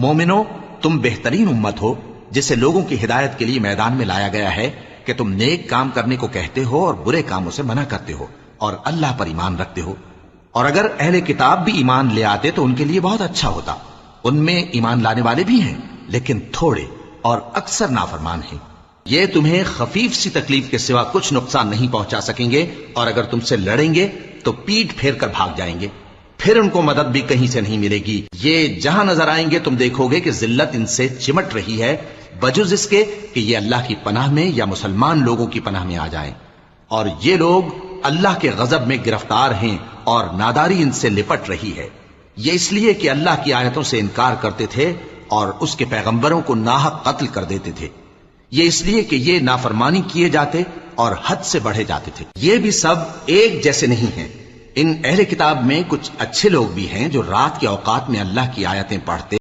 मोमिनो, तुम बेहतरीन उम्मत हो जिसे लोगों की हिदायत के लिए मैदान में लाया गया है कि तुम नेक काम करने को कहते हो और बुरे कामों से मना करते हो और अल्लाह पर ईमान रखते हो। और अगर अहले किताब भी ईमान ले आते तो उनके लिए बहुत अच्छा होता। उनमें ईमान लाने वाले भी हैं, लेकिन थोड़े और अक्सर नाफरमान हैं। ये तुम्हें खफीफ सी तकलीफ के सिवा कुछ नुकसान नहीं पहुंचा सकेंगे, और अगर तुमसे लड़ेंगे तो पीठ फेर कर भाग जाएंगे। फिर उनको मदद भी कहीं से नहीं मिलेगी। ये जहां नजर आएंगे तुम देखोगे कि जिल्लत इनसे चिमट रही है, बजुज इसके कि ये अल्लाह की पनाह में या मुसलमान लोगों की पनाह में आ जाएं। और ये लोग अल्लाह के गजब में गिरफ्तार हैं और नादारी इनसे लिपट रही है। ये इसलिए कि अल्लाह की आयतों से इनकार करते थे और उसके पैगंबरों को नाहक कत्ल कर देते थे। ये इसलिए कि ये नाफरमानी किए जाते और हद से बढ़े जाते थे। ये भी सब एक जैसे नहीं हैं। इन अहले किताब में कुछ अच्छे लोग भी हैं जो रात के औकात में अल्लाह की आयतें पढ़ते